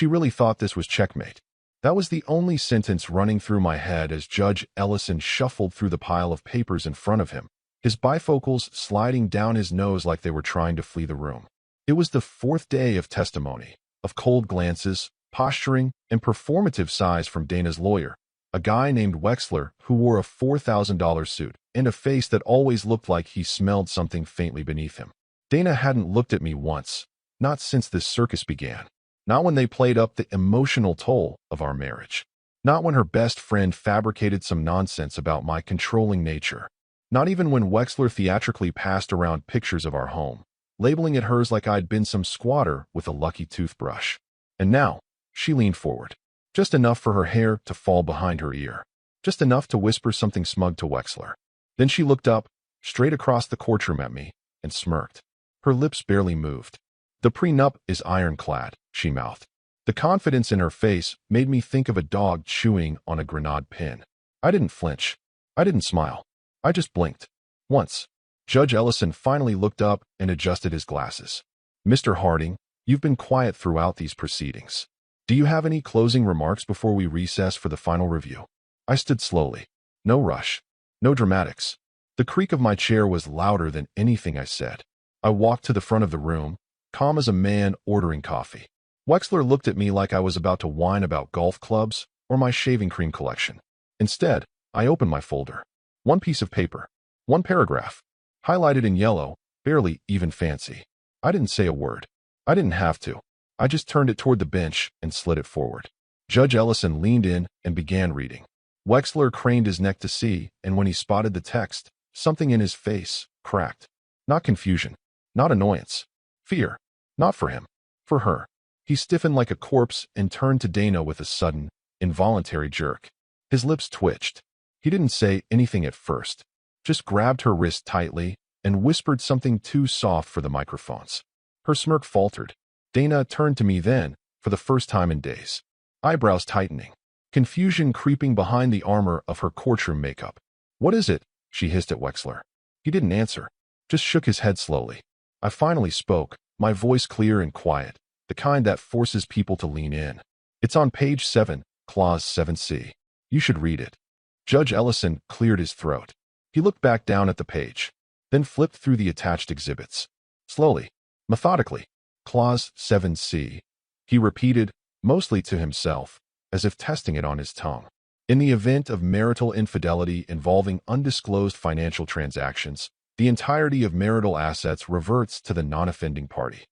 She really thought this was checkmate. That was the only sentence running through my head as Judge Ellison shuffled through the pile of papers in front of him, his bifocals sliding down his nose like they were trying to flee the room. It was the fourth day of testimony, of cold glances, posturing, and performative sighs from Dana's lawyer, a guy named Wexler who wore a $4,000 suit and a face that always looked like he smelled something faintly beneath him. Dana hadn't looked at me once, not since this circus began. Not when they played up the emotional toll of our marriage. Not when her best friend fabricated some nonsense about my controlling nature. Not even when Wexler theatrically passed around pictures of our home, labeling it hers like I'd been some squatter with a lucky toothbrush. And now, she leaned forward. Just enough for her hair to fall behind her ear. Just enough to whisper something smug to Wexler. Then she looked up, straight across the courtroom at me, and smirked. Her lips barely moved. "The prenup is ironclad," she mouthed. The confidence in her face made me think of a dog chewing on a grenade pin. I didn't flinch. I didn't smile. I just blinked. Once. Judge Ellison finally looked up and adjusted his glasses. "Mr. Harding, you've been quiet throughout these proceedings. Do you have any closing remarks before we recess for the final review?" I stood slowly. No rush. No dramatics. The creak of my chair was louder than anything I said. I walked to the front of the room, calm as a man ordering coffee. Wexler looked at me like I was about to whine about golf clubs or my shaving cream collection. Instead, I opened my folder. One piece of paper. One paragraph. Highlighted in yellow, barely even fancy. I didn't say a word. I didn't have to. I just turned it toward the bench and slid it forward. Judge Ellison leaned in and began reading. Wexler craned his neck to see, and when he spotted the text, something in his face cracked. Not confusion. Not annoyance. Fear. Not for him. For her. He stiffened like a corpse and turned to Dana with a sudden, involuntary jerk. His lips twitched. He didn't say anything at first. Just grabbed her wrist tightly and whispered something too soft for the microphones. Her smirk faltered. Dana turned to me then, for the first time in days. Eyebrows tightening. Confusion creeping behind the armor of her courtroom makeup. "What is it?" she hissed at Wexler. He didn't answer. Just shook his head slowly. I finally spoke, my voice clear and quiet, the kind that forces people to lean in. "It's on page 7, clause 7C. You should read it." Judge Ellison cleared his throat. He looked back down at the page, then flipped through the attached exhibits. Slowly, methodically. "Clause 7C. He repeated, mostly to himself, as if testing it on his tongue. "In the event of marital infidelity involving undisclosed financial transactions, the entirety of marital assets reverts to the non-offending party."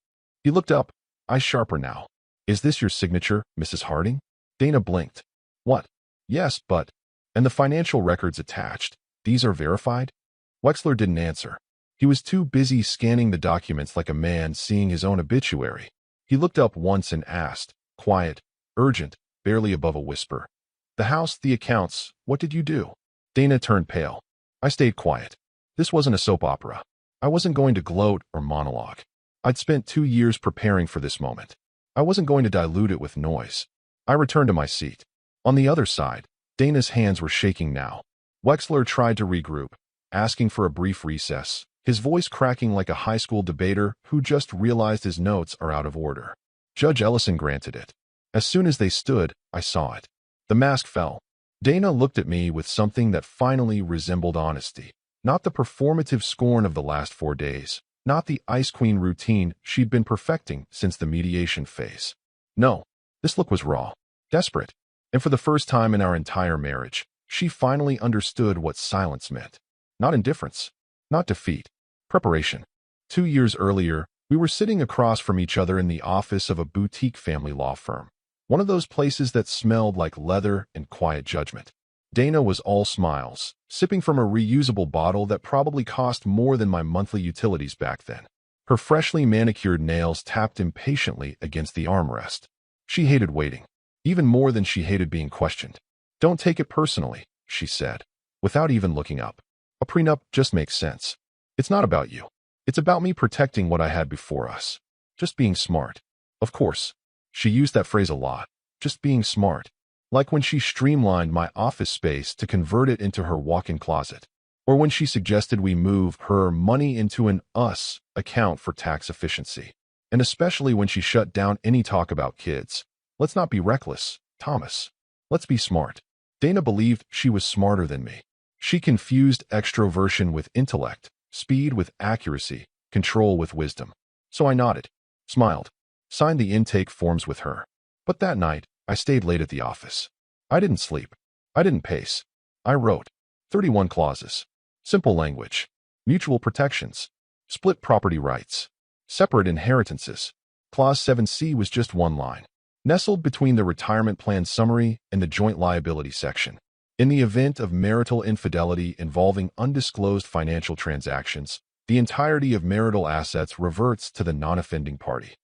He looked up, eyes sharper now. "Is this your signature, Mrs. Harding?" Dana blinked. "What?" "Yes, but—" "And the financial records attached, these are verified?" Wexler didn't answer. He was too busy scanning the documents like a man seeing his own obituary. He looked up once and asked, quiet, urgent, barely above a whisper. "The house, the accounts, what did you do?" Dana turned pale. I stayed quiet. This wasn't a soap opera. I wasn't going to gloat or monologue. I'd spent 2 years preparing for this moment. I wasn't going to dilute it with noise. I returned to my seat. On the other side, Dana's hands were shaking now. Wexler tried to regroup, asking for a brief recess, his voice cracking like a high school debater who just realized his notes are out of order. Judge Ellison granted it. As soon as they stood, I saw it. The mask fell. Dana looked at me with something that finally resembled honesty. Not the performative scorn of the last 4 days. Not the Ice Queen routine she'd been perfecting since the mediation phase. No, this look was raw, desperate. And for the first time in our entire marriage, she finally understood what silence meant. Not indifference. Not defeat. Preparation. 2 years earlier, we were sitting across from each other in the office of a boutique family law firm. One of those places that smelled like leather and quiet judgment. Dana was all smiles, sipping from a reusable bottle that probably cost more than my monthly utilities back then. Her freshly manicured nails tapped impatiently against the armrest. She hated waiting, even more than she hated being questioned. "Don't take it personally," she said, without even looking up. "A prenup just makes sense. It's not about you. It's about me protecting what I had before us. Just being smart." Of course. She used that phrase a lot. Just being smart. Like when she streamlined my office space to convert it into her walk-in closet. Or when she suggested we move her money into an us account for tax efficiency. And especially when she shut down any talk about kids. Let's not be reckless, Thomas. Let's be smart. Dana believed she was smarter than me. She confused extroversion with intellect, speed with accuracy, control with wisdom. So I nodded, smiled, signed the intake forms with her. But that night, I stayed late at the office. I didn't sleep. I didn't pace. I wrote 31 clauses. Simple language. Mutual protections. Split property rights. Separate inheritances. Clause 7C was just one line, nestled between the retirement plan summary and the joint liability section. In the event of marital infidelity involving undisclosed financial transactions, the entirety of marital assets reverts to the non-offending party.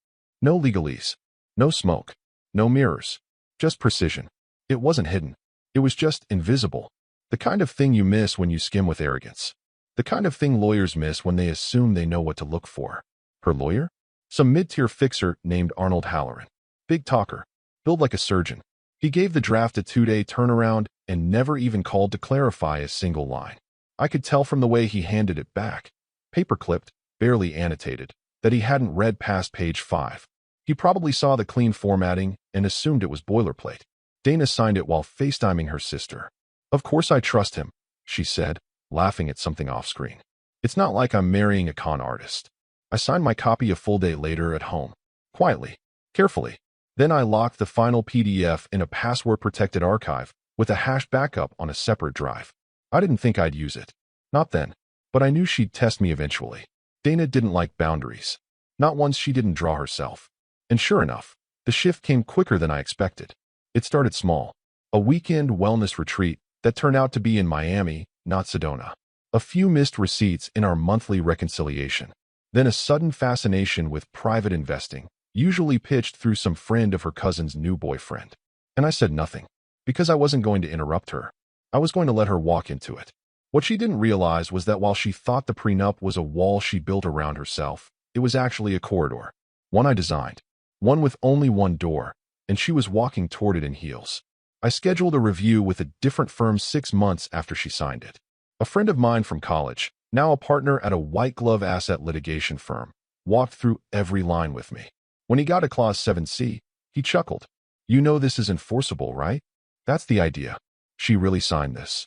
No legalese. No smoke. No mirrors. Just precision. It wasn't hidden. It was just invisible. The kind of thing you miss when you skim with arrogance. The kind of thing lawyers miss when they assume they know what to look for. Her lawyer? Some mid-tier fixer named Arnold Halloran. Big talker. Built like a surgeon. He gave the draft a 2-day turnaround and never even called to clarify a single line. I could tell from the way he handed it back, paper-clipped, barely annotated, that he hadn't read past page 5. He probably saw the clean formatting and assumed it was boilerplate. Dana signed it while FaceTiming her sister. Of course I trust him, she said, laughing at something off-screen. It's not like I'm marrying a con artist. I signed my copy a full day later at home. Quietly. Carefully. Then I locked the final PDF in a password-protected archive with a hashed backup on a separate drive. I didn't think I'd use it. Not then. But I knew she'd test me eventually. Dana didn't like boundaries. Not ones she didn't draw herself. And sure enough, the shift came quicker than I expected. It started small. A weekend wellness retreat that turned out to be in Miami, not Sedona. A few missed receipts in our monthly reconciliation. Then a sudden fascination with private investing, usually pitched through some friend of her cousin's new boyfriend. And I said nothing, because I wasn't going to interrupt her. I was going to let her walk into it. What she didn't realize was that while she thought the prenup was a wall she built around herself, it was actually a corridor. One I designed. One with only one door, and she was walking toward it in heels. I scheduled a review with a different firm 6 months after she signed it. A friend of mine from college, now a partner at a white-glove asset litigation firm, walked through every line with me. When he got to Clause 7C, he chuckled. You know this is enforceable, right? That's the idea. She really signed this.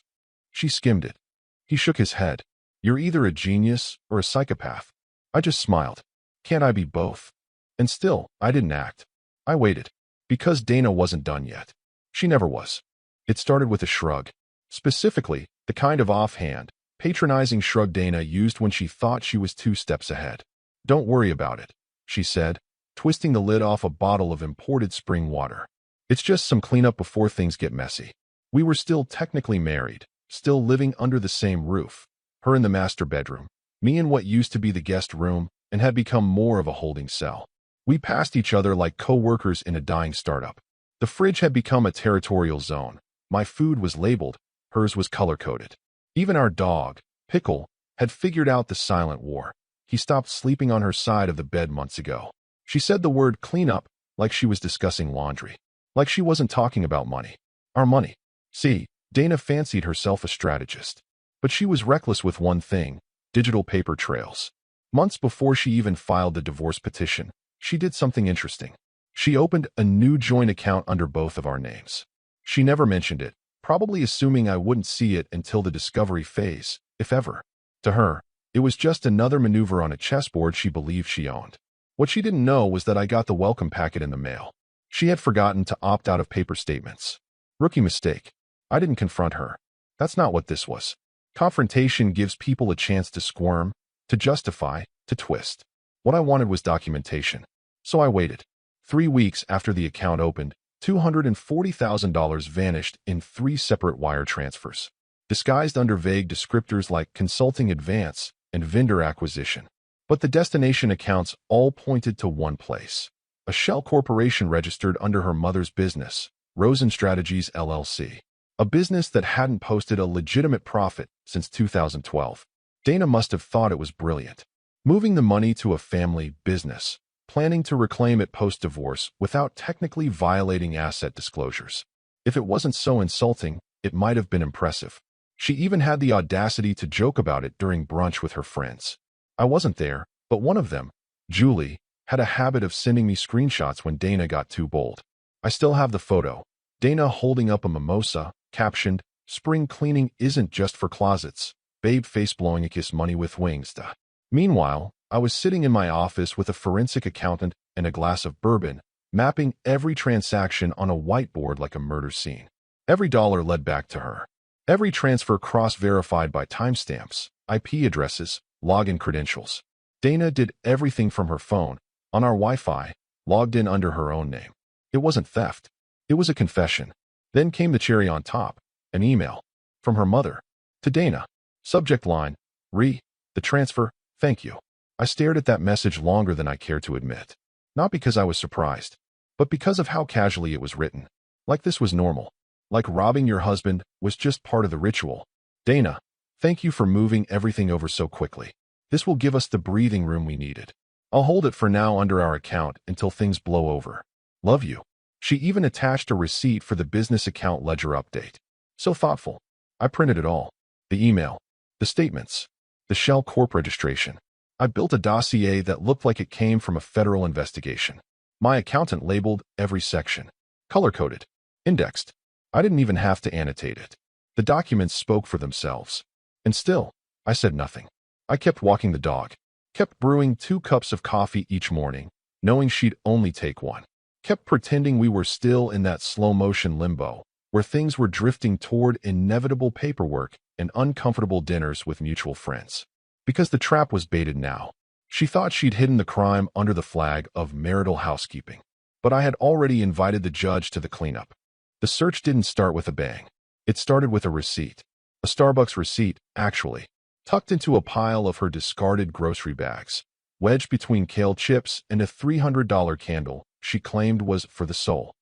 She skimmed it. He shook his head. You're either a genius or a psychopath. I just smiled. Can't I be both? And still, I didn't act. I waited. Because Dana wasn't done yet. She never was. It started with a shrug. Specifically, the kind of offhand, patronizing shrug Dana used when she thought she was 2 steps ahead. Don't worry about it, she said, twisting the lid off a bottle of imported spring water. It's just some cleanup before things get messy. We were still technically married, still living under the same roof. Her in the master bedroom, me in what used to be the guest room and had become more of a holding cell. We passed each other like co-workers in a dying startup. The fridge had become a territorial zone. My food was labeled, hers was color-coded. Even our dog, Pickle, had figured out the silent war. He stopped sleeping on her side of the bed months ago. She said the word cleanup like she was discussing laundry. Like she wasn't talking about money. Our money. See, Dana fancied herself a strategist. But she was reckless with one thing, digital paper trails. Months before she even filed the divorce petition, she did something interesting. She opened a new joint account under both of our names. She never mentioned it, probably assuming I wouldn't see it until the discovery phase, if ever. To her, it was just another maneuver on a chessboard she believed she owned. What she didn't know was that I got the welcome packet in the mail. She had forgotten to opt out of paper statements. Rookie mistake. I didn't confront her. That's not what this was. Confrontation gives people a chance to squirm, to justify, to twist. What I wanted was documentation. So I waited. 3 weeks after the account opened, $240,000 vanished in 3 separate wire transfers, disguised under vague descriptors like consulting advance and vendor acquisition. But the destination accounts all pointed to one place. A shell corporation registered under her mother's business, Rosen Strategies LLC. A business that hadn't posted a legitimate profit since 2012. Dana must have thought it was brilliant. Moving the money to a family business, planning to reclaim it post-divorce without technically violating asset disclosures. If it wasn't so insulting, it might have been impressive. She even had the audacity to joke about it during brunch with her friends. I wasn't there, but one of them, Julie, had a habit of sending me screenshots when Dana got too bold. I still have the photo. Dana holding up a mimosa, captioned, "Spring cleaning isn't just for closets. Babe face blowing a kiss money with wings." Meanwhile, I was sitting in my office with a forensic accountant and a glass of bourbon, mapping every transaction on a whiteboard like a murder scene. Every dollar led back to her. Every transfer cross-verified by timestamps, IP addresses, login credentials. Dana did everything from her phone, on our Wi-Fi, logged in under her own name. It wasn't theft. It was a confession. Then came the cherry on top, an email. From her mother. To Dana. Subject line, the transfer, thank you. I stared at that message longer than I cared to admit. Not because I was surprised, but because of how casually it was written. Like this was normal. Like robbing your husband was just part of the ritual. Dana, thank you for moving everything over so quickly. This will give us the breathing room we needed. I'll hold it for now under our account until things blow over. Love you. She even attached a receipt for the business account ledger update. So thoughtful. I printed it all. The email, the statements, the Shell Corp registration. I built a dossier that looked like it came from a federal investigation. My accountant labeled every section. Color-coded. Indexed. I didn't even have to annotate it. The documents spoke for themselves. And still, I said nothing. I kept walking the dog. Kept brewing 2 cups of coffee each morning, knowing she'd only take one. Kept pretending we were still in that slow-motion limbo, where things were drifting toward inevitable paperwork and uncomfortable dinners with mutual friends. Because the trap was baited now. She thought she'd hidden the crime under the flag of marital housekeeping. But I had already invited the judge to the cleanup. The search didn't start with a bang. It started with a receipt. A Starbucks receipt, actually, tucked into a pile of her discarded grocery bags, wedged between kale chips and a $300 candle she claimed was for the soul.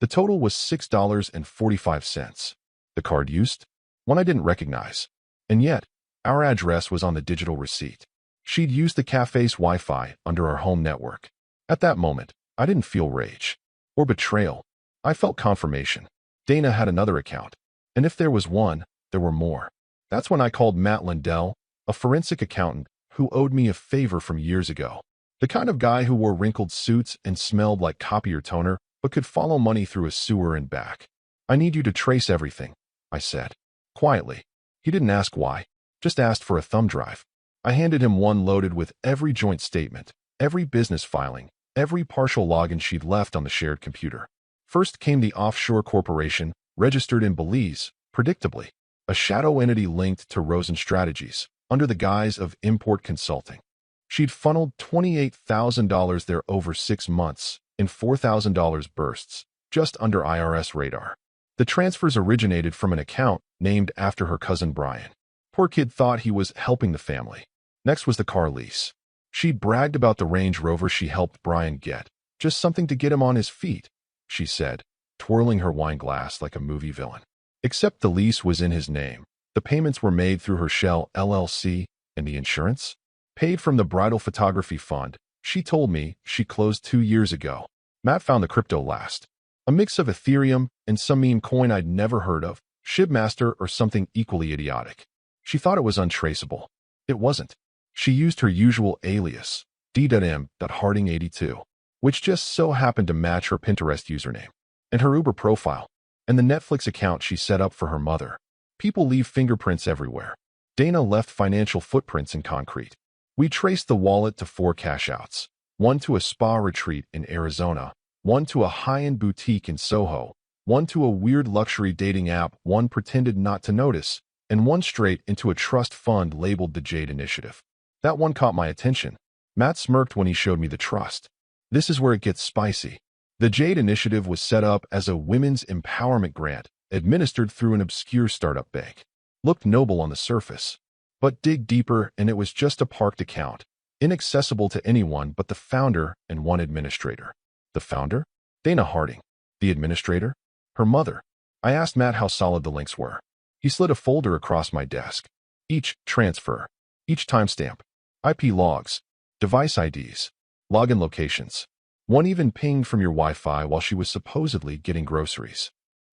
The total was $6.45. The card used? One I didn't recognize. And yet, our address was on the digital receipt. She'd used the cafe's Wi-Fi under our home network. At that moment, I didn't feel rage or betrayal. I felt confirmation. Dana had another account. And if there was one, there were more. That's when I called Matt Lindell, a forensic accountant who owed me a favor from years ago. The kind of guy who wore wrinkled suits and smelled like copier toner, but could follow money through a sewer and back. I need you to trace everything, I said. Quietly. He didn't ask why, just asked for a thumb drive. I handed him one loaded with every joint statement, every business filing, every partial login she'd left on the shared computer. First came the offshore corporation, registered in Belize, predictably, a shadow entity linked to Rosen Strategies, under the guise of import consulting. She'd funneled $28,000 there over 6 months, in $4,000 bursts, just under IRS radar. The transfers originated from an account named after her cousin Brian. Poor kid thought he was helping the family. Next was the car lease. She'd bragged about the Range Rover she helped Brian get, just something to get him on his feet, she said, twirling her wine glass like a movie villain. Except the lease was in his name. The payments were made through her Shell LLC, and the insurance? Paid from the bridal photography fund. She told me she closed 2 years ago. Matt found the crypto last. A mix of Ethereum and some meme coin I'd never heard of, Shibmaster or something equally idiotic. She thought it was untraceable. It wasn't. She used her usual alias, D.M.Harding82, which just so happened to match her Pinterest username, and her Uber profile, and the Netflix account she set up for her mother. People leave fingerprints everywhere. Dana left financial footprints in concrete. We traced the wallet to 4 cash-outs, one to a spa retreat in Arizona, one to a high-end boutique in Soho, one to a weird luxury dating app one pretended not to notice, and one straight into a trust fund labeled the Jade Initiative. That one caught my attention. Matt smirked when he showed me the trust. This is where it gets spicy. The Jade Initiative was set up as a women's empowerment grant, administered through an obscure startup bank. Looked noble on the surface. But dig deeper and it was just a parked account, inaccessible to anyone but the founder and one administrator. The founder? Dana Harding. The administrator? Her mother. I asked Matt how solid the links were. He slid a folder across my desk. Each transfer. Each timestamp. IP logs. Device IDs. Login locations. One even pinged from your Wi-Fi while she was supposedly getting groceries.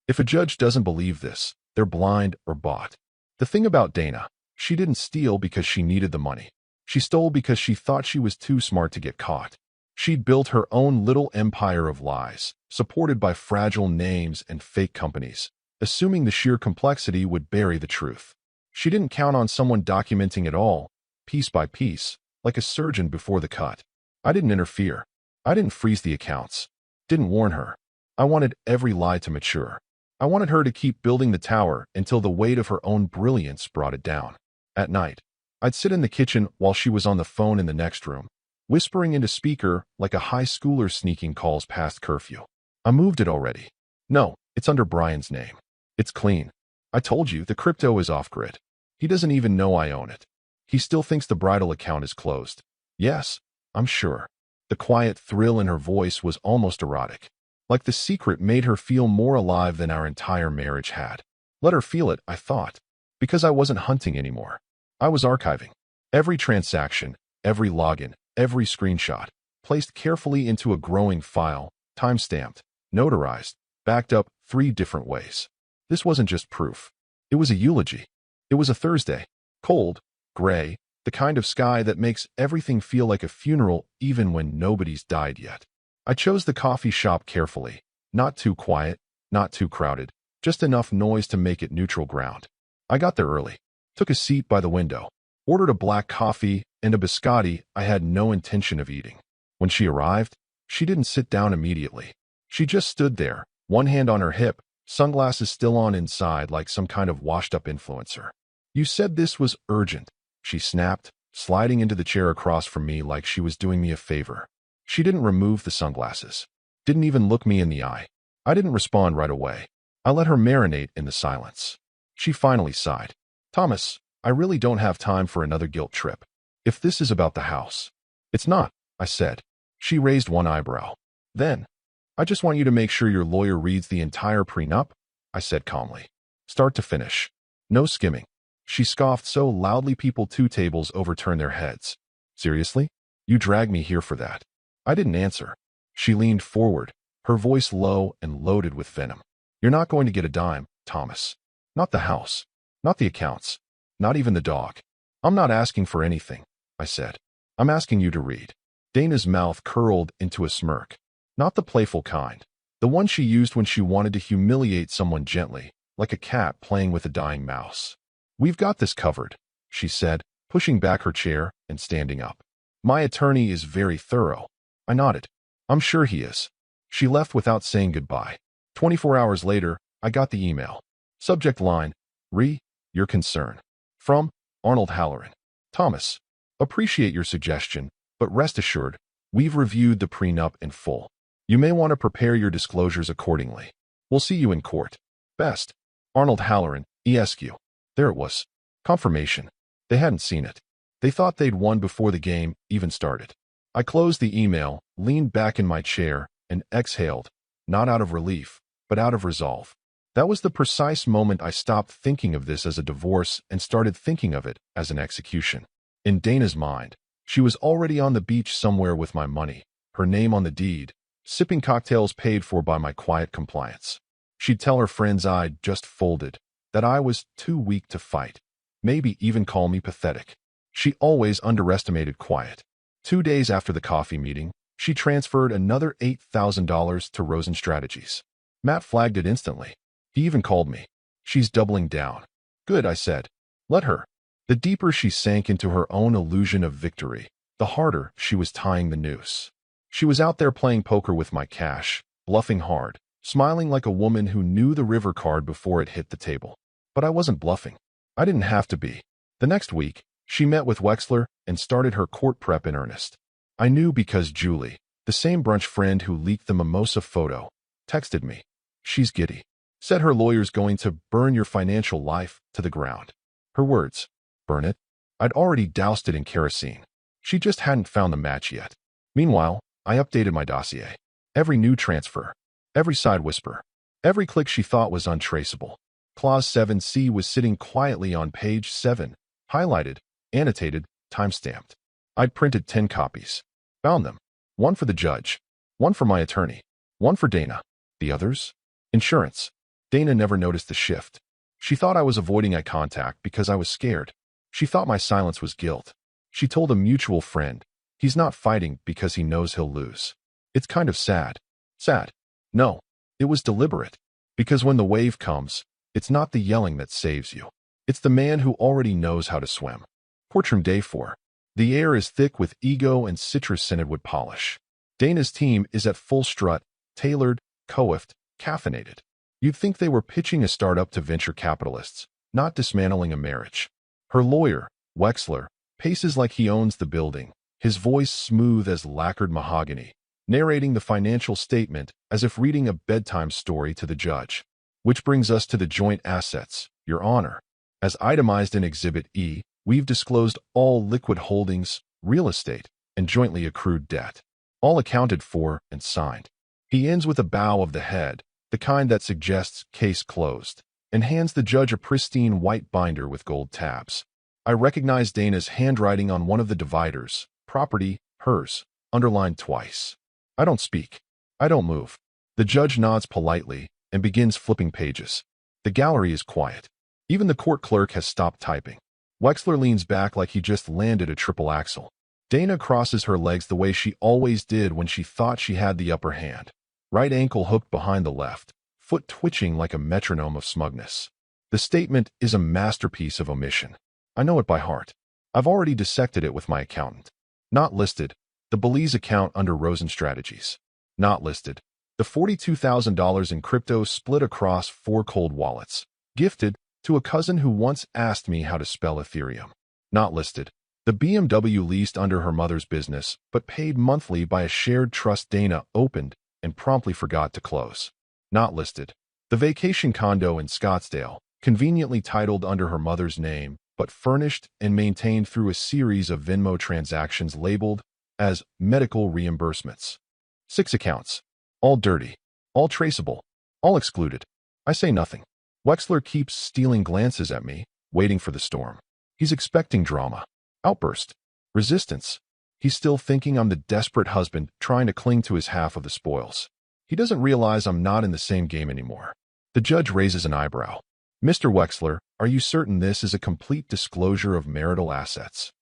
If a judge doesn't believe this, they're blind or bought. The thing about Dana, she didn't steal because she needed the money. She stole because she thought she was too smart to get caught. She'd built her own little empire of lies, supported by fragile names and fake companies, assuming the sheer complexity would bury the truth. She didn't count on someone documenting it all, piece by piece, like a surgeon before the cut. I didn't interfere. I didn't freeze the accounts. Didn't warn her. I wanted every lie to mature. I wanted her to keep building the tower until the weight of her own brilliance brought it down. At night, I'd sit in the kitchen while she was on the phone in the next room, whispering into speaker like a high schooler sneaking calls past curfew. I moved it already. No, it's under Brian's name. It's clean. I told you, the crypto is off-grid. He doesn't even know I own it. He still thinks the bridal account is closed. Yes, I'm sure. The quiet thrill in her voice was almost erotic. Like the secret made her feel more alive than our entire marriage had. Let her feel it, I thought. Because I wasn't hunting anymore. I was archiving. Every transaction, every login, every screenshot, placed carefully into a growing file, time-stamped, notarized, backed up 3 different ways. This wasn't just proof. It was a eulogy. It was a Thursday. Cold, gray, the kind of sky that makes everything feel like a funeral even when nobody's died yet. I chose the coffee shop carefully. Not too quiet, not too crowded, just enough noise to make it neutral ground. I got there early, took a seat by the window, ordered a black coffee and a biscotti I had no intention of eating. When she arrived, she didn't sit down immediately. She just stood there, one hand on her hip, sunglasses still on inside like some kind of washed-up influencer. You said this was urgent, she snapped, sliding into the chair across from me like she was doing me a favor. She didn't remove the sunglasses. Didn't even look me in the eye. I didn't respond right away. I let her marinate in the silence. She finally sighed. Thomas, I really don't have time for another guilt trip. If this is about the house. It's not, I said. She raised one eyebrow. Then, I just want you to make sure your lawyer reads the entire prenup, I said calmly. Start to finish. No skimming. She scoffed so loudly 2 tables overturned their heads. Seriously? You dragged me here for that. I didn't answer. She leaned forward, her voice low and loaded with venom. You're not going to get a dime, Thomas. Not the house. Not the accounts. Not even the dog. I'm not asking for anything, I said. I'm asking you to read. Dana's mouth curled into a smirk. Not the playful kind. The one she used when she wanted to humiliate someone gently, like a cat playing with a dying mouse. We've got this covered, she said, pushing back her chair and standing up. My attorney is very thorough. I nodded. I'm sure he is. She left without saying goodbye. 24 hours later, I got the email. Subject line, your concern. From Arnold Halloran. Thomas, appreciate your suggestion, but rest assured, we've reviewed the prenup in full. You may want to prepare your disclosures accordingly. We'll see you in court. Best. Arnold Halloran, ESQ. There it was. Confirmation. They hadn't seen it. They thought they'd won before the game even started. I closed the email, leaned back in my chair, and exhaled, not out of relief, but out of resolve. That was the precise moment I stopped thinking of this as a divorce and started thinking of it as an execution. In Dana's mind, she was already on the beach somewhere with my money, her name on the deed, sipping cocktails paid for by my quiet compliance. She'd tell her friends I'd just folded, that I was too weak to fight, maybe even call me pathetic. She always underestimated quiet. 2 days after the coffee meeting, she transferred another $8,000 to Rosen Strategies. Matt flagged it instantly. He even called me. She's doubling down. Good, I said. Let her. The deeper she sank into her own illusion of victory, the harder she was tying the noose. She was out there playing poker with my cash, bluffing hard, smiling like a woman who knew the river card before it hit the table. But I wasn't bluffing. I didn't have to be. The next week, she met with Wexler and started her court prep in earnest. I knew because Julie, the same brunch friend who leaked the mimosa photo, texted me. She's giddy. Said her lawyer's going to burn your financial life to the ground. Her words. Burn it? I'd already doused it in kerosene. She just hadn't found the match yet. Meanwhile, I updated my dossier. Every new transfer. Every side whisper. Every click she thought was untraceable. Clause 7C was sitting quietly on page 7, highlighted, annotated, time-stamped. I'd printed 10 copies. Found them. One for the judge. One for my attorney. One for Dana. The others? Insurance. Dana never noticed the shift. She thought I was avoiding eye contact because I was scared. She thought my silence was guilt. She told a mutual friend. He's not fighting because he knows he'll lose. It's kind of sad. Sad. No, it was deliberate. Because when the wave comes, it's not the yelling that saves you. It's the man who already knows how to swim. Courtroom day 4. The air is thick with ego and citrus-scented wood polish. Dana's team is at full strut, tailored, coiffed, caffeinated. You'd think they were pitching a startup to venture capitalists, not dismantling a marriage. Her lawyer, Wexler, paces like he owns the building, his voice smooth as lacquered mahogany, narrating the financial statement as if reading a bedtime story to the judge. Which brings us to the joint assets, Your Honor. As itemized in Exhibit E, we've disclosed all liquid holdings, real estate, and jointly accrued debt. All accounted for and signed. He ends with a bow of the head, the kind that suggests case closed, and hands the judge a pristine white binder with gold tabs. I recognize Dana's handwriting on one of the dividers, property, hers, underlined twice. I don't speak. I don't move. The judge nods politely and begins flipping pages. The gallery is quiet. Even the court clerk has stopped typing. Wexler leans back like he just landed a triple axel. Dana crosses her legs the way she always did when she thought she had the upper hand. Right ankle hooked behind the left, foot twitching like a metronome of smugness. The statement is a masterpiece of omission. I know it by heart. I've already dissected it with my accountant. Not listed, the Belize account under Rosen Strategies. Not listed, the $42,000 in crypto split across 4 cold wallets. Gifted to a cousin who once asked me how to spell Ethereum. Not listed, the BMW leased under her mother's business, but paid monthly by a shared trust Dana opened and promptly forgot to close. Not listed, the vacation condo in Scottsdale, conveniently titled under her mother's name, but furnished and maintained through a series of Venmo transactions labeled as medical reimbursements. 6 accounts. All dirty. All traceable. All excluded. I say nothing. Wexler keeps stealing glances at me, waiting for the storm. He's expecting drama. Outburst. Resistance. He's still thinking I'm the desperate husband trying to cling to his half of the spoils. He doesn't realize I'm not in the same game anymore. The judge raises an eyebrow. Mr. Wexler, are you certain this is a complete disclosure of marital assets?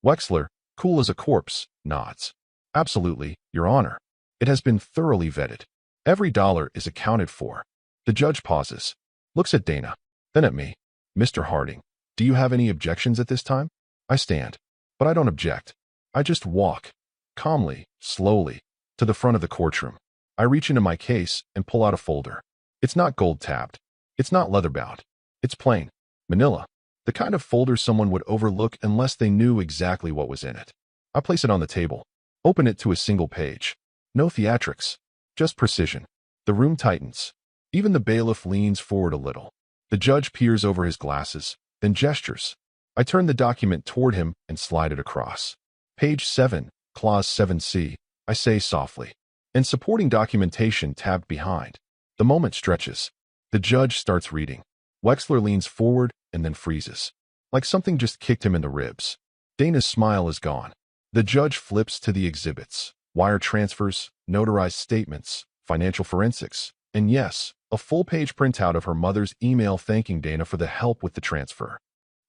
Wexler, cool as a corpse, nods. Absolutely, Your Honor. It has been thoroughly vetted. Every dollar is accounted for. The judge pauses, looks at Dana, then at me. Mr. Harding, do you have any objections at this time? I stand, but I don't object. I just walk, calmly, slowly, to the front of the courtroom. I reach into my case and pull out a folder. It's not gold-tabbed. It's not leather-bound. It's plain, manila, the kind of folder someone would overlook unless they knew exactly what was in it. I place it on the table, open it to a single page. No theatrics, just precision. The room tightens. Even the bailiff leans forward a little. The judge peers over his glasses, then gestures. I turn the document toward him and slide it across. Page 7, Clause 7C, I say softly. And supporting documentation tabbed behind. The moment stretches. The judge starts reading. Wexler leans forward and then freezes. Like something just kicked him in the ribs. Dana's smile is gone. The judge flips to the exhibits. Wire transfers, notarized statements, financial forensics, and yes, a full-page printout of her mother's email thanking Dana for the help with the transfer.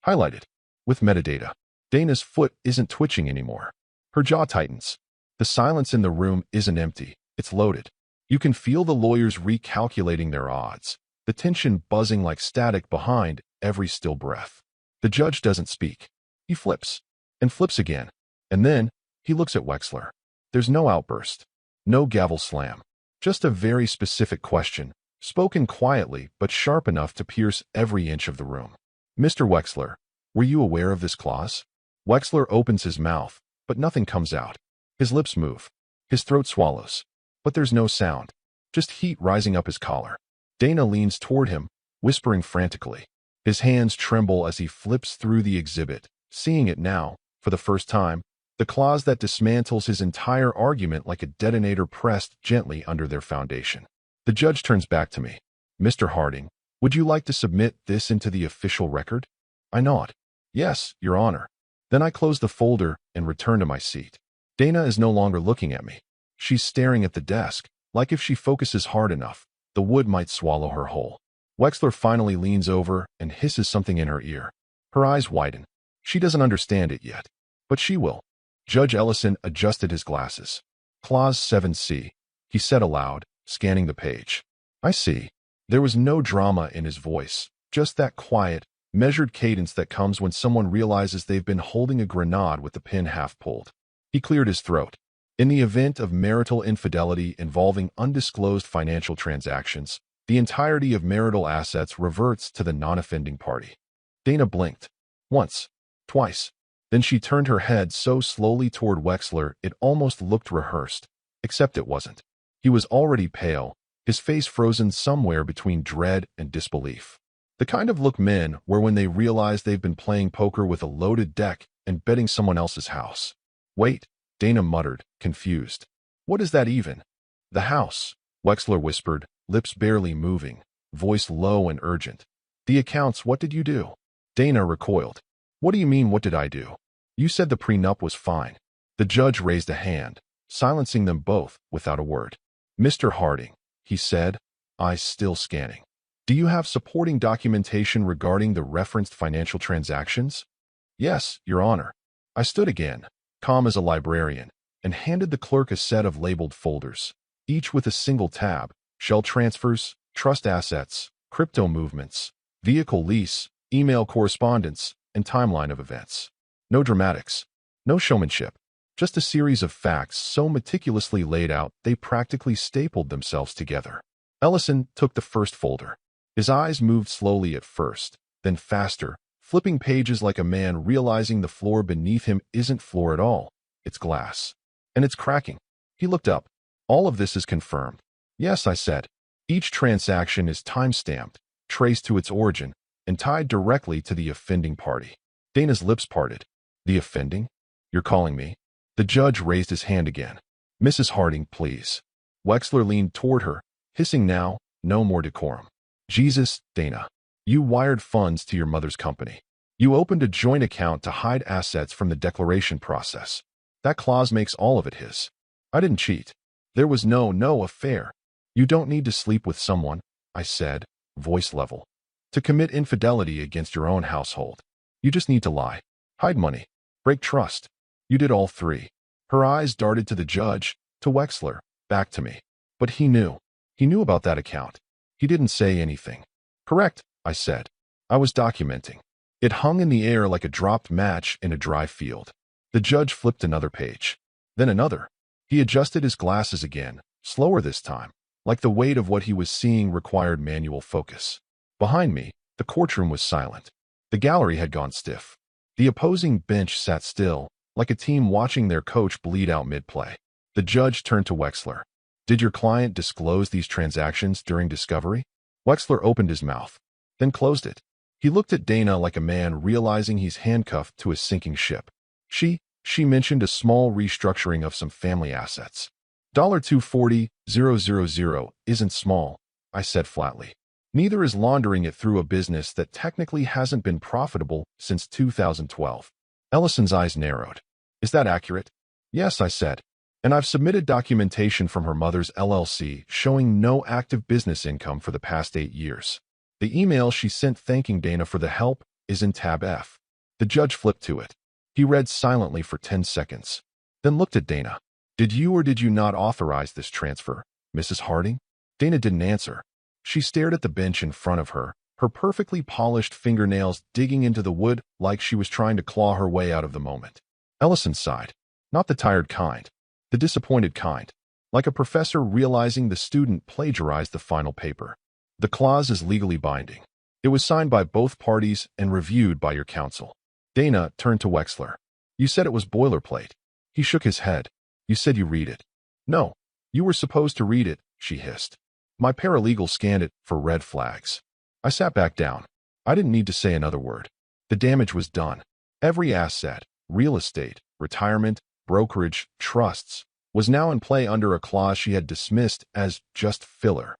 Highlighted. With metadata. Dana's foot isn't twitching anymore. Her jaw tightens. The silence in the room isn't empty. It's loaded. You can feel the lawyers recalculating their odds. The tension buzzing like static behind every still breath. The judge doesn't speak. He flips. And flips again. And then, he looks at Wexler. There's no outburst. No gavel slam. Just a very specific question, spoken quietly but sharp enough to pierce every inch of the room. Mr. Wexler, were you aware of this clause? Wexler opens his mouth, but nothing comes out. His lips move. His throat swallows. But there's no sound. Just heat rising up his collar. Dana leans toward him, whispering frantically. His hands tremble as he flips through the exhibit, seeing it now, for the first time, the clause that dismantles his entire argument like a detonator pressed gently under their foundation. The judge turns back to me. Mr. Harding, would you like to submit this into the official record? I nod. Yes, Your Honor. Then I close the folder and return to my seat. Dana is no longer looking at me. She's staring at the desk, like if she focuses hard enough, the wood might swallow her whole. Wexler finally leans over and hisses something in her ear. Her eyes widen. She doesn't understand it yet, but she will. Judge Ellison adjusted his glasses. Clause 7C, he said aloud, scanning the page. I see. There was no drama in his voice, just that quiet, measured cadence that comes when someone realizes they've been holding a grenade with the pin half pulled. He cleared his throat. In the event of marital infidelity involving undisclosed financial transactions, the entirety of marital assets reverts to the non-offending party. Dana blinked. Once. Twice. Then she turned her head so slowly toward Wexler it almost looked rehearsed, except it wasn't. He was already pale, his face frozen somewhere between dread and disbelief. The kind of look men wear when they realize they've been playing poker with a loaded deck and betting someone else's house. Wait, Dana muttered, confused. What is that even? The house, Wexler whispered, lips barely moving, voice low and urgent. The accounts, what did you do? Dana recoiled. What do you mean, what did I do? You said the prenup was fine. The judge raised a hand, silencing them both without a word. Mr. Harding, he said, eyes still scanning. Do you have supporting documentation regarding the referenced financial transactions? Yes, Your Honor. I stood again, calm as a librarian, and handed the clerk a set of labeled folders, each with a single tab: shell transfers, trust assets, crypto movements, vehicle lease, email correspondence, and timeline of events. No dramatics, no showmanship, just a series of facts so meticulously laid out they practically stapled themselves together. Ellison took the first folder. His eyes moved slowly at first, then faster, flipping pages like a man realizing the floor beneath him isn't floor at all, it's glass. And it's cracking. He looked up. All of this is confirmed. Yes, I said. Each transaction is time-stamped, traced to its origin, and tied directly to the offending party. Dana's lips parted. The offending? You're calling me? The judge raised his hand again. Mrs. Harding, please. Wexler leaned toward her, hissing now, no more decorum. Jesus, Dana. You wired funds to your mother's company. You opened a joint account to hide assets from the declaration process. That clause makes all of it his. I didn't cheat. There was no affair. You don't need to sleep with someone, I said, voice level, to commit infidelity against your own household. You just need to lie, hide money, break trust. You did all three. Her eyes darted to the judge, to Wexler, back to me. But he knew. He knew about that account. He didn't say anything. Correct, I said. I was documenting. It hung in the air like a dropped match in a dry field. The judge flipped another page. Then another. He adjusted his glasses again, slower this time, like the weight of what he was seeing required manual focus. Behind me, the courtroom was silent. The gallery had gone stiff. The opposing bench sat still, like a team watching their coach bleed out mid-play. The judge turned to Wexler. Did your client disclose these transactions during discovery? Wexler opened his mouth, then closed it. He looked at Dana like a man realizing he's handcuffed to a sinking ship. She mentioned a small restructuring of some family assets. $240,000 isn't small, I said flatly. Neither is laundering it through a business that technically hasn't been profitable since 2012. Ellison's eyes narrowed. Is that accurate? Yes, I said. And I've submitted documentation from her mother's LLC showing no active business income for the past 8 years. The email she sent thanking Dana for the help is in tab F. The judge flipped to it. He read silently for 10 seconds, then looked at Dana. Did you or did you not authorize this transfer, Mrs. Harding? Dana didn't answer. She stared at the bench in front of her, her perfectly polished fingernails digging into the wood like she was trying to claw her way out of the moment. Ellison sighed. Not the tired kind. The disappointed kind. Like a professor realizing the student plagiarized the final paper. The clause is legally binding. It was signed by both parties and reviewed by your counsel. Dana turned to Wexler. You said it was boilerplate. He shook his head. You said you read it. No. You were supposed to read it, she hissed. My paralegal scanned it for red flags. I sat back down. I didn't need to say another word. The damage was done. Every asset, real estate, retirement, brokerage, trusts, was now in play under a clause she had dismissed as just filler.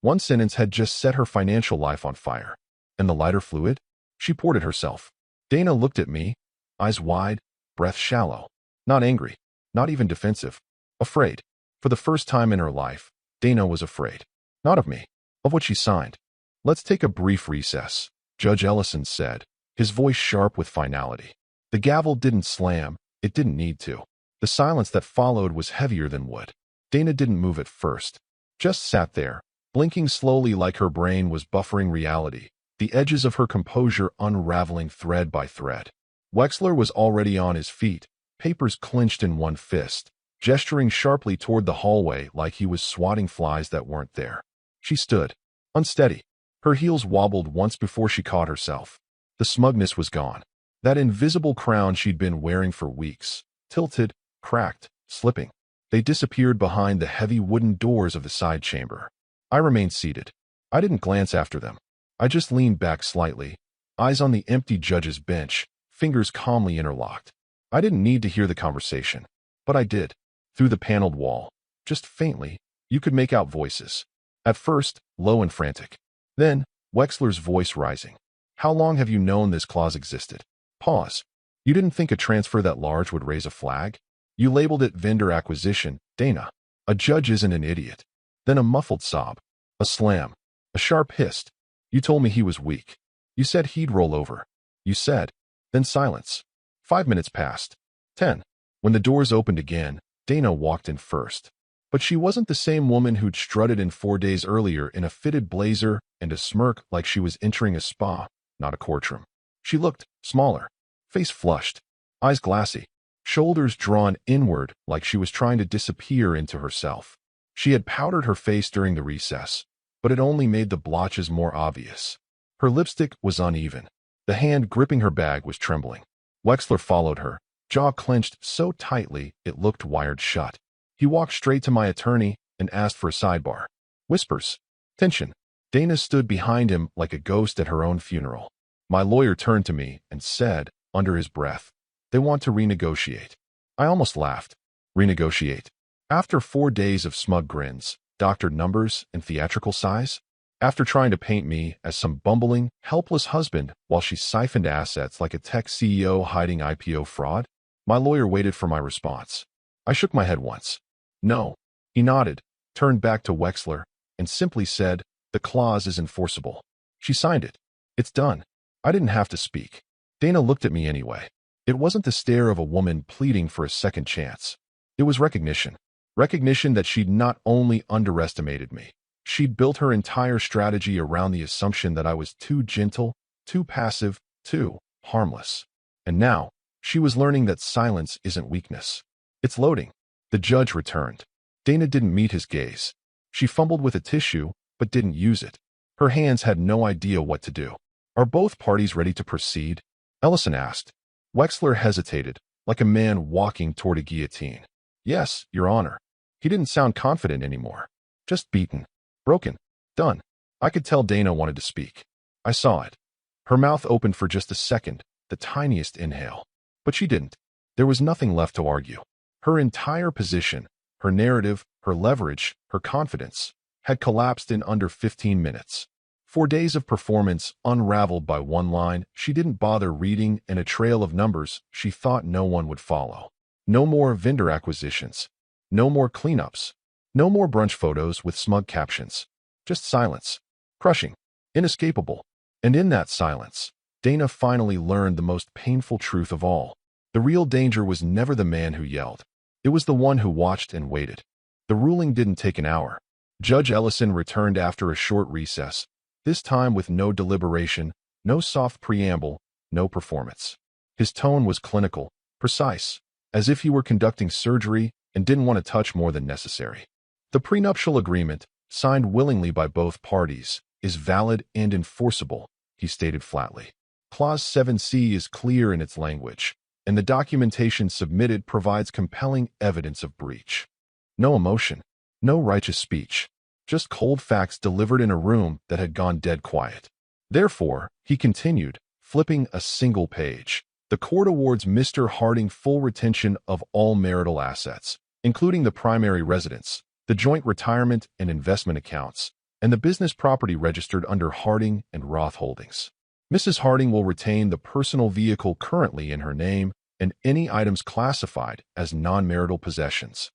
One sentence had just set her financial life on fire. And the lighter fluid? She poured it herself. Dana looked at me, eyes wide, breath shallow. Not angry, not even defensive. Afraid. For the first time in her life, Dana was afraid. Not of me, of what she signed. Let's take a brief recess, Judge Ellison said, his voice sharp with finality. The gavel didn't slam, It didn't need to. The silence that followed was heavier than wood. Dana didn't move at first. Just sat there, blinking slowly like her brain was buffering reality, the edges of her composure unraveling thread by thread. Wexler was already on his feet, papers clenched in one fist, gesturing sharply toward the hallway like he was swatting flies that weren't there. She stood, unsteady. Her heels wobbled once before she caught herself. The smugness was gone. That invisible crown she'd been wearing for weeks, tilted, cracked, slipping. They disappeared behind the heavy wooden doors of the side chamber. I remained seated. I didn't glance after them. I just leaned back slightly, eyes on the empty judge's bench, fingers calmly interlocked. I didn't need to hear the conversation, but I did. Through the paneled wall, just faintly, you could make out voices. At first, low and frantic. Then, Wexler's voice rising. How long have you known this clause existed? Pause. You didn't think a transfer that large would raise a flag? You labeled it vendor acquisition, Dana. A judge isn't an idiot. Then a muffled sob. A slam. A sharp hiss. You told me he was weak. You said he'd roll over. You said. Then silence. 5 minutes passed. 10. When the doors opened again, Dana walked in first. But she wasn't the same woman who'd strutted in 4 days earlier in a fitted blazer and a smirk like she was entering a spa, not a courtroom. She looked smaller, face flushed, eyes glassy, shoulders drawn inward like she was trying to disappear into herself. She had powdered her face during the recess, but it only made the blotches more obvious. Her lipstick was uneven. The hand gripping her bag was trembling. Wexler followed her, jaw clenched so tightly it looked wired shut. He walked straight to my attorney and asked for a sidebar. Whispers. Tension. Dana stood behind him like a ghost at her own funeral. My lawyer turned to me and said, under his breath, they want to renegotiate. I almost laughed. Renegotiate. After 4 days of smug grins, doctored numbers, and theatrical sighs? After trying to paint me as some bumbling, helpless husband while she siphoned assets like a tech CEO hiding IPO fraud? My lawyer waited for my response. I shook my head once. No. He nodded, turned back to Wexler, and simply said, the clause is enforceable. She signed it. It's done. I didn't have to speak. Dana looked at me anyway. It wasn't the stare of a woman pleading for a second chance. It was recognition. Recognition that she'd not only underestimated me, she'd built her entire strategy around the assumption that I was too gentle, too passive, too harmless. And now, she was learning that silence isn't weakness. It's loading. The judge returned. Dana didn't meet his gaze. She fumbled with a tissue, but didn't use it. Her hands had no idea what to do. Are both parties ready to proceed? Ellison asked. Wexler hesitated, like a man walking toward a guillotine. Yes, Your Honor. He didn't sound confident anymore. Just beaten. Broken. Done. I could tell Dana wanted to speak. I saw it. Her mouth opened for just a second, the tiniest inhale. But she didn't. There was nothing left to argue. Her entire position, her narrative, her leverage, her confidence, had collapsed in under 15 minutes. 4 days of performance unraveled by one line she didn't bother reading and a trail of numbers she thought no one would follow. No more vendor acquisitions. No more cleanups. No more brunch photos with smug captions. Just silence. Crushing. Inescapable. And in that silence, Dana finally learned the most painful truth of all. The real danger was never the man who yelled. It was the one who watched and waited. The ruling didn't take an hour. Judge Ellison returned after a short recess, this time with no deliberation, no soft preamble, no performance. His tone was clinical, precise, as if he were conducting surgery and didn't want to touch more than necessary. The prenuptial agreement, signed willingly by both parties, is valid and enforceable, he stated flatly. Clause 7C is clear in its language, and the documentation submitted provides compelling evidence of breach. No emotion, no righteous speech, just cold facts delivered in a room that had gone dead quiet. Therefore, he continued, flipping a single page, the court awards Mr. Harding full retention of all marital assets, including the primary residence, the joint retirement and investment accounts, and the business property registered under Harding and Roth Holdings. Mrs. Harding will retain the personal vehicle currently in her name and any items classified as non-marital possessions.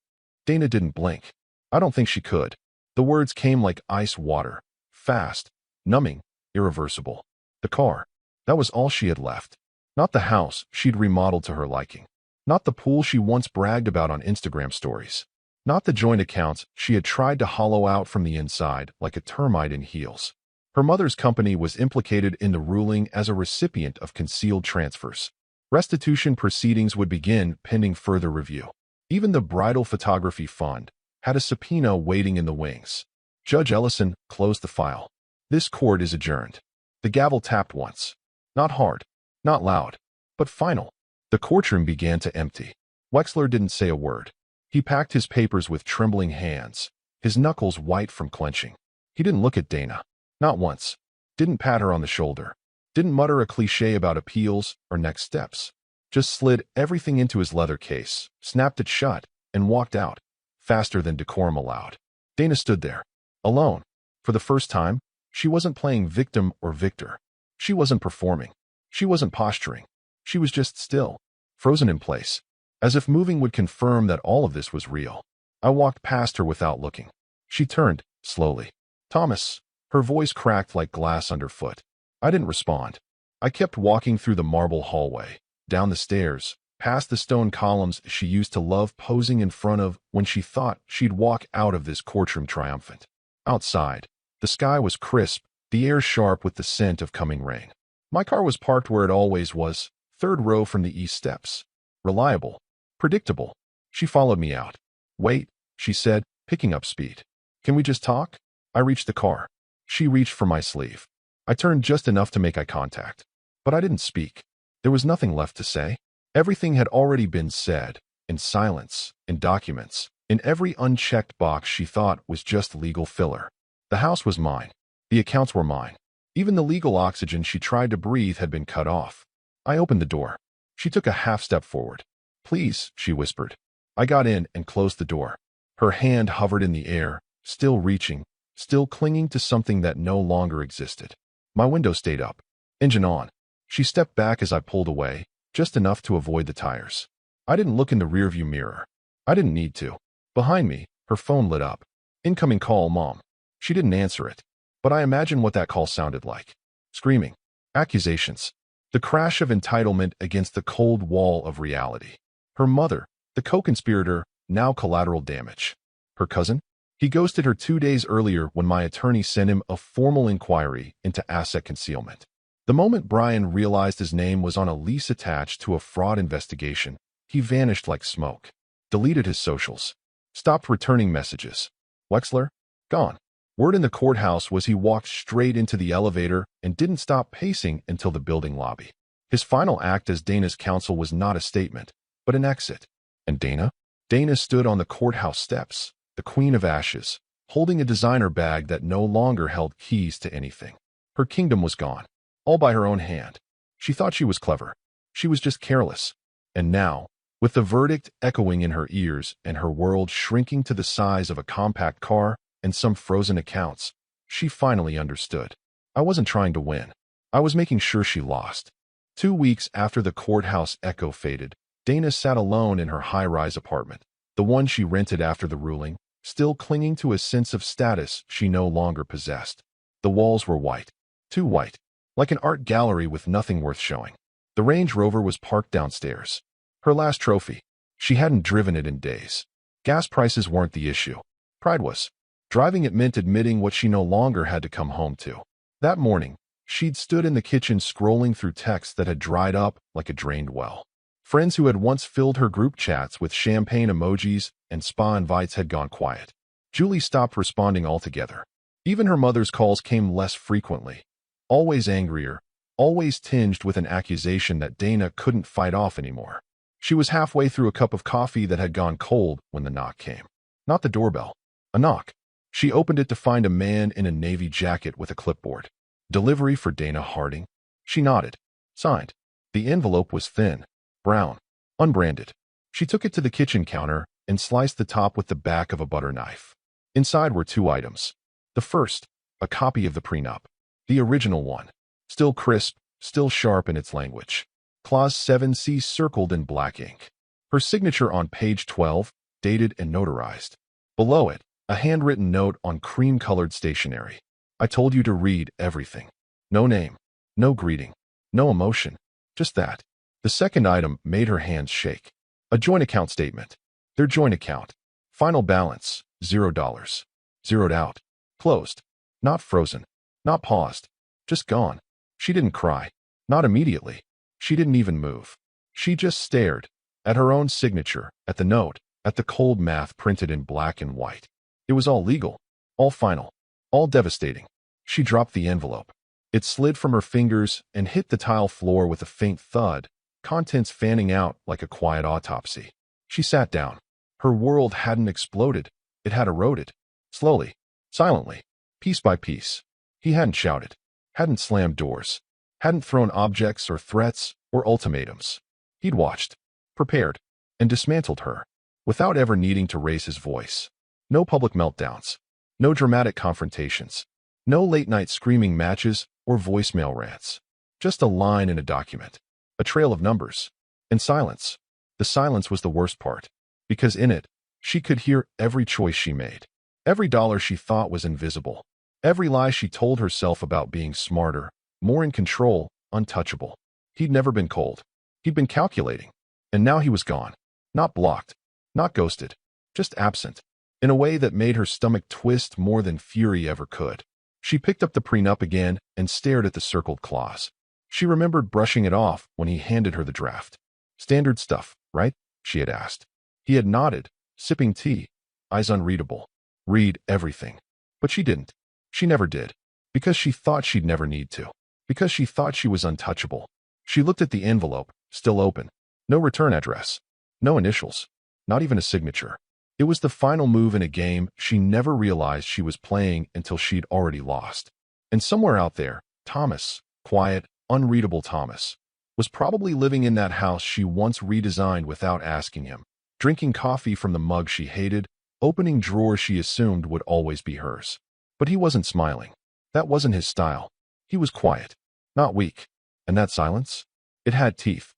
Dana didn't blink. I don't think she could. The words came like ice water, fast, numbing, irreversible. The car. That was all she had left. Not the house she'd remodeled to her liking. Not the pool she once bragged about on Instagram stories. Not the joint accounts she had tried to hollow out from the inside like a termite in heels. Her mother's company was implicated in the ruling as a recipient of concealed transfers. Restitution proceedings would begin pending further review. Even the bridal photography fund had a subpoena waiting in the wings. Judge Ellison closed the file. This court is adjourned. The gavel tapped once. Not hard, not loud, but final. The courtroom began to empty. Wexler didn't say a word. He packed his papers with trembling hands, his knuckles white from clenching. He didn't look at Dana. Not once. Didn't pat her on the shoulder. Didn't mutter a cliché about appeals or next steps. Just slid everything into his leather case, snapped it shut, and walked out, faster than decorum allowed. Dana stood there, alone. For the first time, she wasn't playing victim or victor. She wasn't performing. She wasn't posturing. She was just still, frozen in place, as if moving would confirm that all of this was real. I walked past her without looking. She turned, slowly. Thomas. Her voice cracked like glass underfoot. I didn't respond. I kept walking through the marble hallway, down the stairs, past the stone columns she used to love posing in front of when she thought she'd walk out of this courtroom triumphant. Outside, the sky was crisp, the air sharp with the scent of coming rain. My car was parked where it always was, third row from the east steps. Reliable. Predictable. She followed me out. Wait, she said, picking up speed. Can we just talk? I reached the car. She reached for my sleeve. I turned just enough to make eye contact. But I didn't speak. There was nothing left to say. Everything had already been said, in silence, in documents, in every unchecked box she thought was just legal filler. The house was mine. The accounts were mine. Even the legal oxygen she tried to breathe had been cut off. I opened the door. She took a half step forward. Please, she whispered. I got in and closed the door. Her hand hovered in the air, still reaching, still clinging to something that no longer existed. My window stayed up. Engine on. She stepped back as I pulled away, just enough to avoid the tires. I didn't look in the rearview mirror. I didn't need to. Behind me, her phone lit up. Incoming call, Mom. She didn't answer it, but I imagined what that call sounded like. Screaming. Accusations. The crash of entitlement against the cold wall of reality. Her mother, the co-conspirator, now collateral damage. Her cousin? He ghosted her 2 days earlier when my attorney sent him a formal inquiry into asset concealment. The moment Brian realized his name was on a lease attached to a fraud investigation, he vanished like smoke. Deleted his socials. Stopped returning messages. Wexler? Gone. Word in the courthouse was he walked straight into the elevator and didn't stop pacing until the building lobby. His final act as Dana's counsel was not a statement, but an exit. And Dana? Dana stood on the courthouse steps, the Queen of Ashes, holding a designer bag that no longer held keys to anything. Her kingdom was gone, all by her own hand. She thought she was clever. She was just careless. And now, with the verdict echoing in her ears and her world shrinking to the size of a compact car and some frozen accounts, she finally understood. I wasn't trying to win. I was making sure she lost. 2 weeks after the courthouse echo faded, Dana sat alone in her high-rise apartment, the one she rented after the ruling, still clinging to a sense of status she no longer possessed. The walls were white. Too white. Like an art gallery with nothing worth showing. The Range Rover was parked downstairs. Her last trophy. She hadn't driven it in days. Gas prices weren't the issue. Pride was. Driving it meant admitting what she no longer had to come home to. That morning, she'd stood in the kitchen scrolling through texts that had dried up like a drained well. Friends who had once filled her group chats with champagne emojis and spa invites had gone quiet. Julie stopped responding altogether. Even her mother's calls came less frequently. Always angrier, always tinged with an accusation that Dana couldn't fight off anymore. She was halfway through a cup of coffee that had gone cold when the knock came. Not the doorbell. A knock. She opened it to find a man in a navy jacket with a clipboard. Delivery for Dana Harding. She nodded. Signed. The envelope was thin, brown, unbranded. She took it to the kitchen counter and sliced the top with the back of a butter knife. Inside were 2 items. The first, a copy of the prenup. The original one. Still crisp, still sharp in its language. Clause 7C circled in black ink. Her signature on page 12, dated and notarized. Below it, a handwritten note on cream-colored stationery. I told you to read everything. No name, no greeting, no emotion, just that. The second item made her hands shake. A joint account statement. Their joint account. Final balance, $0. Zeroed out. Closed. Not frozen. Not paused. Just gone. She didn't cry. Not immediately. She didn't even move. She just stared. At her own signature, at the note, at the cold math printed in black and white. It was all legal. All final. All devastating. She dropped the envelope. It slid from her fingers and hit the tile floor with a faint thud, contents fanning out like a quiet autopsy. She sat down. Her world hadn't exploded. It had eroded. Slowly. Silently. Piece by piece. He hadn't shouted. Hadn't slammed doors. Hadn't thrown objects or threats or ultimatums. He'd watched. Prepared. And dismantled her. Without ever needing to raise his voice. No public meltdowns. No dramatic confrontations. No late-night screaming matches or voicemail rants. Just a line in a document. A trail of numbers. And silence. The silence was the worst part. Because in it, she could hear every choice she made. Every dollar she thought was invisible. Every lie she told herself about being smarter, more in control, untouchable. He'd never been cold. He'd been calculating. And now he was gone. Not blocked. Not ghosted. Just absent. In a way that made her stomach twist more than fury ever could. She picked up the prenup again and stared at the circled clause. She remembered brushing it off when he handed her the draft. Standard stuff, right? She had asked. He had nodded, sipping tea, eyes unreadable. Read everything. But she didn't. She never did. Because she thought she'd never need to. Because she thought she was untouchable. She looked at the envelope, still open. No return address. No initials. Not even a signature. It was the final move in a game she never realized she was playing until she'd already lost. And somewhere out there, Thomas, quiet, unreadable Thomas, was probably living in that house she once redesigned without asking him, drinking coffee from the mug she hated, opening drawers she assumed would always be hers. But he wasn't smiling. That wasn't his style. He was quiet, not weak. And that silence? It had teeth.